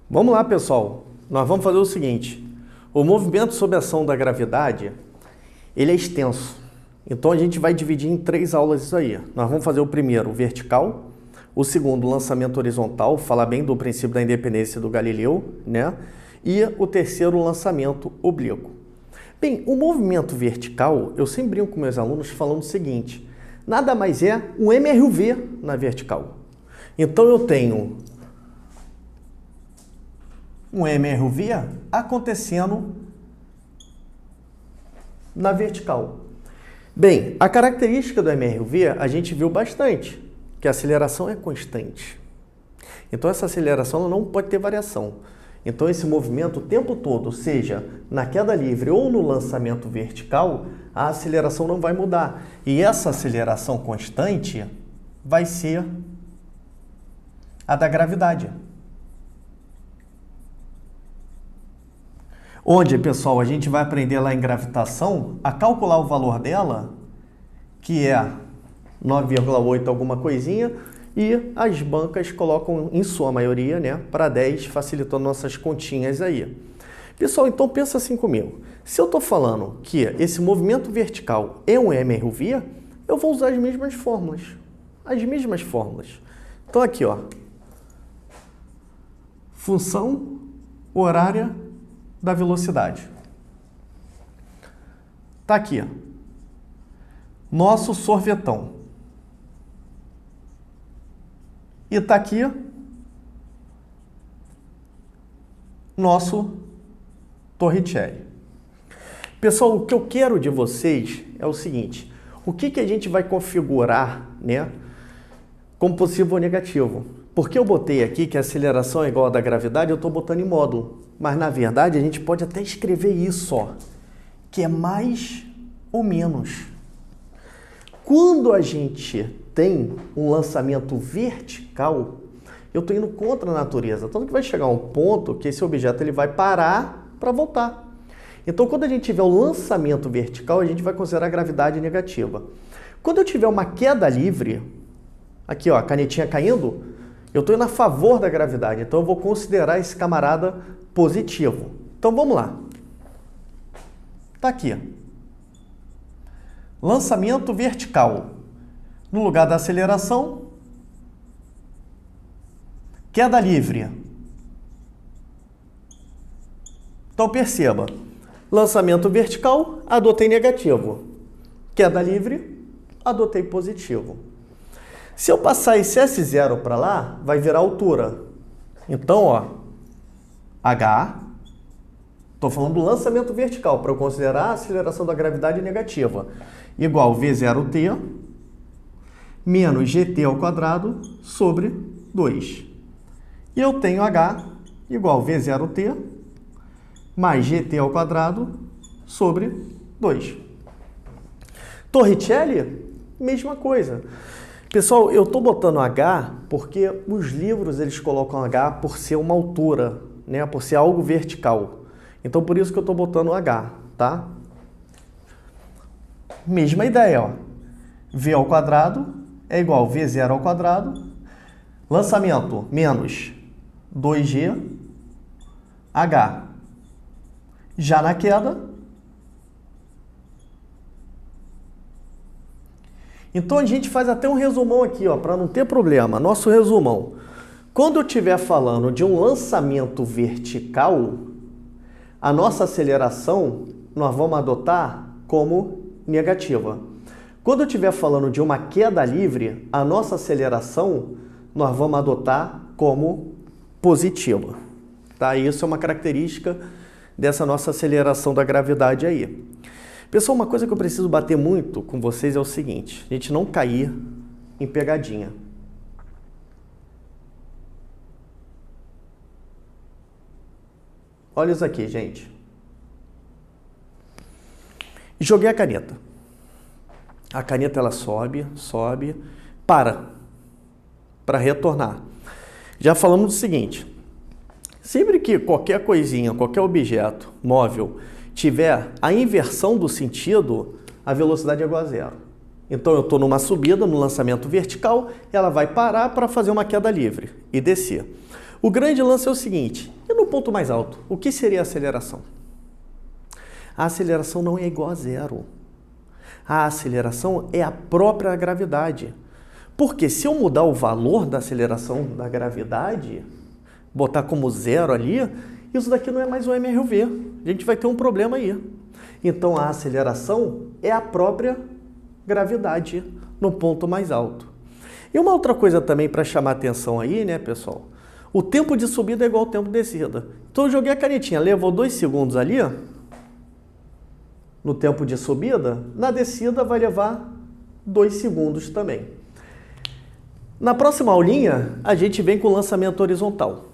Vamos lá, pessoal. Nós vamos fazer o seguinte. O movimento sob a ação da gravidade, ele é extenso. Então, a gente vai dividir em 3 aulas isso aí. Nós vamos fazer o primeiro, o vertical. O segundo, o lançamento horizontal, falar bem do princípio da independência do Galileu, né? E o terceiro, o lançamento oblíquo. Bem, o movimento vertical, eu sempre brinco com meus alunos falando o seguinte, nada mais é um MRV na vertical. Então, eu tenho um MRV acontecendo na vertical. Bem, a característica do MRV a gente viu bastante, que a aceleração é constante. Então essa aceleração ela não pode ter variação. Então esse movimento o tempo todo, seja na queda livre ou no lançamento vertical, a aceleração não vai mudar. E essa aceleração constante vai ser a da gravidade. Onde, pessoal, a gente vai aprender lá em gravitação a calcular o valor dela, que é 9,8 alguma coisinha, e as bancas colocam, em sua maioria, né, para 10, facilitando nossas continhas aí. Pessoal, então pensa assim comigo. Se eu estou falando que esse movimento vertical é um MRV, eu vou usar as mesmas fórmulas. As mesmas fórmulas. Então aqui, ó. Função horária da velocidade. Tá aqui, ó. Nosso sorvetão. E tá aqui nosso Torricelli. Pessoal, o que eu quero de vocês é o seguinte, o que a gente vai configurar, né, como positivo ou negativo? Porque eu botei aqui que a aceleração é igual à da gravidade, eu estou botando em módulo. Mas, na verdade, a gente pode até escrever isso, ó, que é mais ou menos. Quando a gente tem um lançamento vertical, eu estou indo contra a natureza. Tanto que vai chegar um ponto que esse objeto ele vai parar para voltar. Então, quando a gente tiver o lançamento vertical, a gente vai considerar a gravidade negativa. Quando eu tiver uma queda livre, aqui, ó, a canetinha caindo, eu estou indo a favor da gravidade, então eu vou considerar esse camarada positivo. Então vamos lá. Está aqui. Lançamento vertical. No lugar da aceleração, queda livre. Então perceba, lançamento vertical, adotei negativo. Queda livre, adotei positivo. Se eu passar esse S0 para lá, vai virar altura. Então, ó, H, estou falando do lançamento vertical, para eu considerar a aceleração da gravidade negativa, igual V0T menos GT ao quadrado sobre 2. E eu tenho H igual V0T mais GT ao quadrado sobre 2. Torricelli, mesma coisa. Pessoal, eu estou botando H porque os livros eles colocam H por ser uma altura, né? Por ser algo vertical. Então, por isso que eu estou botando H, tá? Mesma ideia, ó. V ao quadrado é igual a V0 ao quadrado. Lançamento menos 2G H. Já na queda, então a gente faz até um resumão aqui, ó, para não ter problema. Nosso resumão. Quando eu estiver falando de um lançamento vertical, a nossa aceleração nós vamos adotar como negativa. Quando eu estiver falando de uma queda livre, a nossa aceleração nós vamos adotar como positiva. Tá? Isso é uma característica dessa nossa aceleração da gravidade aí. Pessoal, uma coisa que eu preciso bater muito com vocês é o seguinte, a gente não cair em pegadinha. Olha isso aqui, gente. Joguei a caneta. A caneta ela sobe, para retornar. Já falamos do seguinte, sempre que qualquer coisinha, qualquer objeto móvel tiver a inversão do sentido, a velocidade é igual a zero. Então eu estou numa subida, no lançamento vertical, ela vai parar para fazer uma queda livre e descer. O grande lance é o seguinte, e no ponto mais alto, o que seria a aceleração? A aceleração não é igual a zero. A aceleração é a própria gravidade. Porque se eu mudar o valor da aceleração da gravidade, botar como zero ali, isso daqui não é mais um MRV. A gente vai ter um problema aí. Então a aceleração é a própria gravidade no ponto mais alto. E uma outra coisa também para chamar atenção aí, né, pessoal? O tempo de subida é igual ao tempo de descida. Então eu joguei a canetinha, levou 2 segundos ali, ó, no tempo de subida, na descida vai levar 2 segundos também. Na próxima aulinha, a gente vem com o lançamento horizontal.